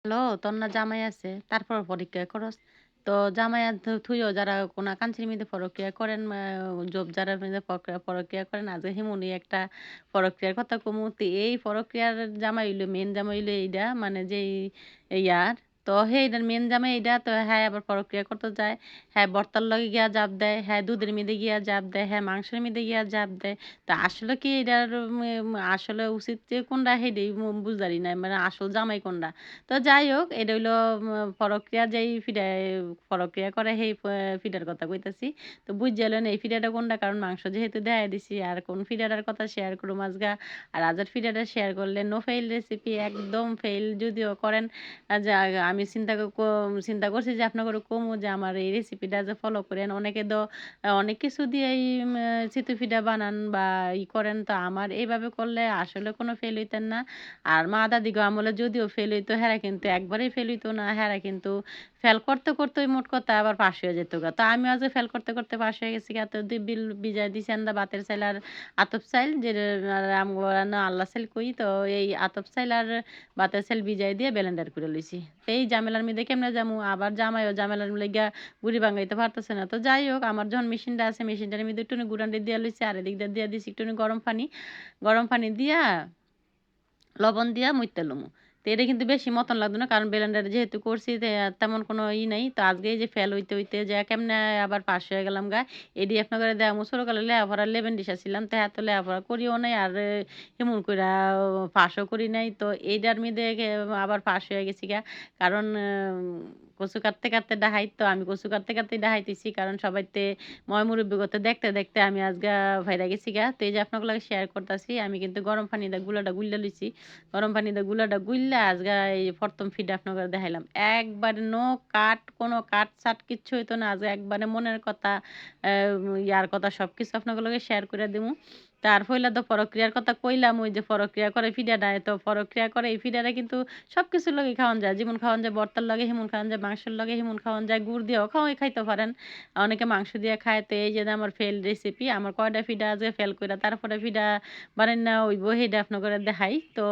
Hello, তোর না জামাই আছে, তারপর পরক্রিয়া করস। তো জামাই আর থুইও যারা কোনা কাঞ্চির মধ্যে পরক্রিয়া করেন, জব যারা মধ্যে পরক্রিয়া করেন, আজকে হিমুনি একটা পরক্রিয়ার কথা কমু। তো এই পরক্রিয়ার জামাই হইলো, মেন জামাই হইলো এইটা, মানে যেই ইয়ার। তো এইটার মেন জামাই এইটা, তো হ্যাঁ আবার পরক্রিয়া করতে যায়। হ্যাঁ বর্তার লগে গিয়া জাপ দেয়, হ্যাঁ দুধের মধ্যে গিয়া জাপ দেয়, হ্যাঁ মাংসের মধ্যে গিয়া জাপ দেয়। তো আসলে কি এটার আসলে উচিত যে কোনটা হেডেই বুঝারি নাই, মানে আসল জামাই কোনটা। তো যাই হোক, এটা হইলো পরক্রিয়া যেই ফিডায় পরক্রিয়া করে সেই ফিডার কথা কইতাছি। তো বুঝলেন এই ফিডাটা কোনটা, কারণ মাংস যেহেতু দেখাই দিছি, আর কোন ফিডাটার কথা শেয়ার করবো মাঝগা। আর আজার ফিডাটা শেয়ার করলে নো ফেইল রেসিপি, একদম ফেইল যদিও করেন। যে আমি চিন্তা করছি যে আপনাকে কমু যে আমার এই রেসিপিটা যে ফলো করেন, অনেকে তো অনেক কিছু দিয়েই চিতু ফিডা বানান বা করেন। তো আমার এইভাবে করলে আসলে কোনো ফেল হইতেন না। আর মা দাদিগো আমলে যদিও ফেল হইতো, হেরা কিন্তু একবারেই ফেল হইতো না, হেরা কিন্তু ফেল করতে করতে মোট কথা আবার পাশ হয়ে যেত গা। তো আমি আজ ফেল করতে করতে পাশ হয়ে গেছি গা। তো বিল বিজায় দিছেন দা বাতের চাইল আর আতপ চাইল, যে আমরা আল্লাহ চাইল কই। তো এই আতপ চাইল আর বাতের চাইল বিজায় দিয়ে ব্লেন্ডার করে লইছি। তো এই ঝামেলার মধ্যে কেমনে যামু, আবার জামাইও ঝামেলার লেগা গুড়ি ভাঙাইতে পারতেছে না। তো যাই হোক, আমার যখন মেশিনটা আছে, মেশিনটার মধ্যে একটু গুড়ান্ডি দিয়ে লইছি, আর এদিক দিয়ে দিছি একটু গরম পানি দিয়া লবণ দিয়া মুইতে লমু। তো এটা কিন্তু বেশি মতন লাগতো না, কারণ ব্লেন্ডারে যেহেতু করছি তেমন কোনো নাই। তো আজকে এই যে ফেল হইতে হইতে যে কেমনে আবার পাশ হয়ে গেলাম গা, এডি আপনার দেয়া মুসুর কালে লেহাপড়া লেবেন দিছিলাম, তো এত লেহাপড়া করিও নাই, আর এমন কইরা পাশও করি নাই। তো এইটার মধ্যে আবার পাশ হয়ে গেছি গা। কারণ কচু কাটতে কাটতে ডাহাই, তো আমি কচু কাটতে কাটতে ডাহাইতেছি, কারণ সবাইতে ময় মুরব্বিগত দেখতে দেখতে আমি আজকে ভাইরা গেছি গা। তো এই যে আপনার লাগে শেয়ার করতেছি, আমি কিন্তু গরম পানি দিয়ে গুলাটা গুল্লা লইছি। গরম পানি দিয়ে গুলাটা গুললা আজকে এই প্রথম ফিড আপনাকে দেখাইলাম। একবারে নো কাট, কোনো কাট সাট কিচ্ছু হইতো না। আজকে একবারে মনের কথা, ইয়ার কথা সব কিছু আপনাকে লগে শেয়ার করে দিমু। তার ফইলা তো পরক্রিয়ার কথা কইলাম, ওই যে পরক্রিয়া করে ফিডাটা, তো পরক্রিয়া করে এই ফিডাটা কিন্তু সব কিছুর লগে খাওয়ান যায়। যেমন খাওয়ান যায় ভর্তার লগে, হিমন খাওয়ান যায় মাংসের লগে, হিমন খাওয়ান যায় গুড় দিয়েও খাইতে পারেন। অনেকে মাংস দিয়ে খায়। তো এই যে আমার ফেল রেসিপি, আমার কয়টা ফিডা আজকে ফেল কইরা তারপরে ফিডা বানাই না ওইব, সেইটা আপনাকে দেখাই। তো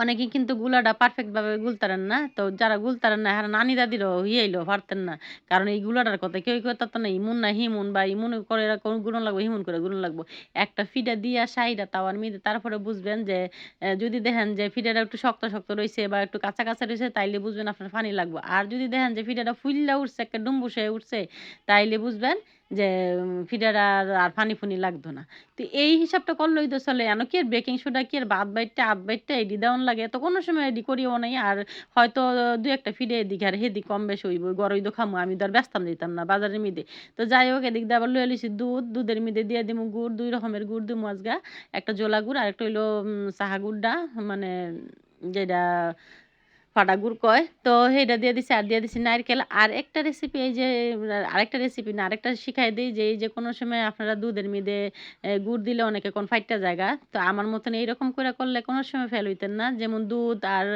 অনেকে কিন্তু গুলাটা পারফেক্ট ভাবে গুলতারেন না। তো যারা গুলতারেন না, হ্যাঁ নানি দাদিরও হইলো পারতেন না। কারণ এই গুলাটার কথা কেউ কেউ তো না, ইমুন না হিমুন, বা ইমুন করে কোন গুণন লাগবো, হিমুন করে গুণন লাগবো। একটা ফিডা দিয়া সাইডা তাওয়ার মধ্যে, তারপরে বুঝবেন যে যদি দেখেন যে ফিডাটা একটু শক্ত শক্ত রয়েছে বা একটু কাঁচা কাঁচা রয়েছে, তাইলে বুঝবেন আপনার পানি লাগবে। আর যদি দেখেন যে ফিডাটা ফুললা উঠছে, একটা ডুম্বুস হয়ে উঠছে, তাইলে বুঝবেন যে ফিডাটা আর পানি লাগতো না। তো এই হিসাবটা করলেই তো চলে। এন কি আর বেকিং সোডা কি আর বাদ বাইটটা আধ বাইটটা এডি দেওয়ান লাগে, তো কোনো সময় এডি করিও নাই। আর হয়তো দুই একটা ফিডে এদিকে আর হেদিক কম বেশি হইব, গরই তো খামু, আমি তো আর ব্যস্তাম দিতাম না বাজারের মিদে। তো যাই হোক, এদিক দিয়ে আবার লয়ে লিছি দুধের মিদে দিয়ে দিমু গুড়, দুই রকমের গুড় দিমু আজগা। একটা জোলা গুড়, আর একটা হইলো চাহা গুড়টা, মানে যেটা ফাটা গুড় কয়। তো সেইটা দিয়ে দিছি, আর দিয়ে দিছি নারকেল। আর একটা রেসিপি, এই যে আরেকটা রেসিপি না, আরেকটা শিখাই দিই, যে এই যে কোনো সময় আপনারা দুধের মধ্যে গুড় দিলে অনেকে কোন ফাইটটা জায়গা। তো আমার মতন এইরকম করে করলে কোনো সময় ফেল হইতেন না। যেমন দুধ আর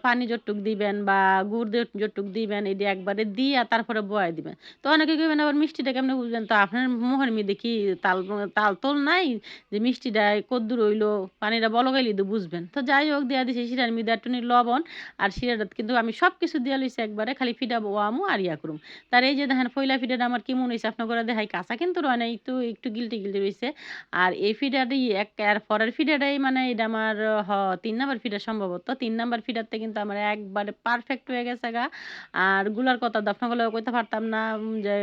পানি যতটুক দিবেন বা গুড় যতটুক দিবেন, এটি একবারে দিয়ে তারপরে বয়াই দিবেন। তো অনেকে কইবেন আবার মিষ্টিটা কেমনে বুঝবেন, তো আপনার মুখের মধ্যে কি তাল তাল তোল নাই, যে মিষ্টিটা কদ্দুর হইলো, পানিটা বলগাইলি তো বুঝবেন। তো যাই হোক, দিয়া দিছি শিরার মধ্যে একটু লবণ, আর শিরাটা কিন্তু আমি সবকিছু দিয়া লইছি একবারে, খালি ফিডা ওয়ামু আর ইয়া করুম। তার এই যে দেখেন পয়লা ফিডাটা আমার কেমন হইছে, আপনার করে দেখাই। কাঁচা কিন্তু রয় না, একটু একটু গিলটি গিলটি রইছে। আর এই ফিডাটাই আর পরের ফিডাটাই, মানে এটা আমার ৩ নাম্বার ফিডা সম্ভবত। ৩ নাম্বার ফিডাতে কিন্তু আমার একবারে পারফেক্ট হয়ে গেছে গা। আর গুলার কথা তো আপনাগুলো কইতে পারতাম না, যে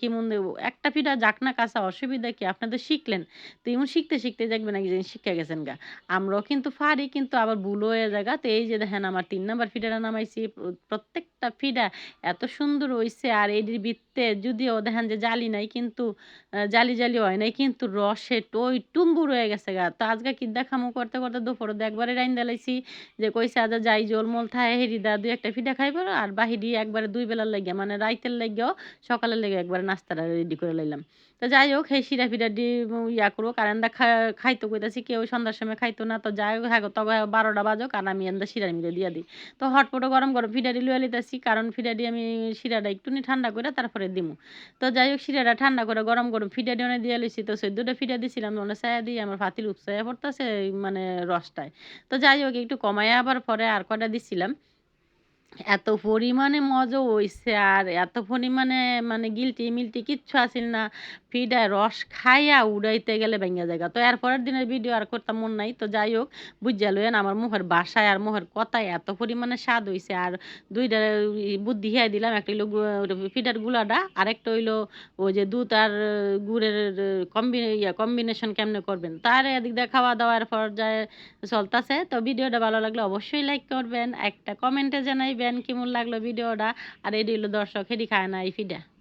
কেমন একটা ফিডা যাক না কাঁচা, অসুবিধা কি, আপনি তো শিখলেন। তো এমন শিখতে শিখতে দেখবেন এক জিনিস শিখে গেছেন গা। আমরাও কিন্তু পারি, কিন্তু আবার ভুল হয়ে যায় গা। তো এই যে দেখেন আমার ৩ নাম্বার ফিডাটা নামাইছি, প্রত্যেকটা ফিডা এত সুন্দর হইছে। আর এটির ভিতরে যদিও দেখেন যে জালি নাই, কিন্তু জালি জালি হয় নাই, কিন্তু রসে টই টুম্বুর হয়ে গেছে গা। তো আজকে কি দেখামো করতে করতে দুপুরে একবারে রাইন্দা লাইছি, যে কইছে আজ যাই জলমল থায় হেরিদা দুই একটা ফিডা খাইব, আর বাহিরি একবারে দুই বেলার লাগিয়া, মানে রাইতের লাগিয়াও সকালের লেগে একবারে নাস্তাটা রেডি করে লাইলাম। তো যাই হোক সেই শিরা ফিরা দিয়ে ইয়া করবো কারণ খাইতো কইতাছি কেউ সন্ধ্যার সময় খাইতো না তো যাই হোক হ্যাঁ তবে 12টা বাজুক আর আমি এন্দা শিরার মধ্যে দিয়ে দিই তো হটপটে গরম গরম ফিডারি লুয়ে লিতেছি কারণ ফিডারি আমি শিরাটা একটুনি ঠান্ডা করে তারপরে দিমু তো যাই হোক শিরাটা ঠান্ডা করে গরম গরম ফিডারি অনেক দিয়ে লিছি তো 14টা ফিডা দিছিলাম অনেক ছায়া দিয়ে আমার ফাতিল উপসায়া পড়তেছে মানে রসটায় তো যাই হোক একটু কমায় আবার পরে আর কয়টা দিছিলাম এত পরিমাণে মজা হইছে আর এত পরিমাণে মানে গিলটি মিল্টি কিচ্ছু আসিল না ফিডায় রস খাইয়া উড়াইতে গেলে ভেঙে জায়গা তো এর পরের দিনের ভিডিও আর করতাম মন নাই তো যাই হোক বুঝা লইয়েন আমার মুখের বাসায় আর মুখের কথায় এত পরিমাণে স্বাদ হইছে আর দুইটা বুদ্ধি হিয়াই দিলাম একটা হইলো ফিডার গুলাটা আর একটা হইলো ওই যে দুধ আর গুড়ের কম্বিনেশন কেমনে করবেন তার এদিক দিয়ে খাওয়া দাওয়ার পর্যায়ে চলতেছে তো ভিডিওটা ভালো লাগলে অবশ্যই লাইক করবেন একটা কমেন্টে জানাইবেন কেমন লাগলো ভিডিওটা আর এটি হলো দর্শক হেডি খায় না এই ফিডা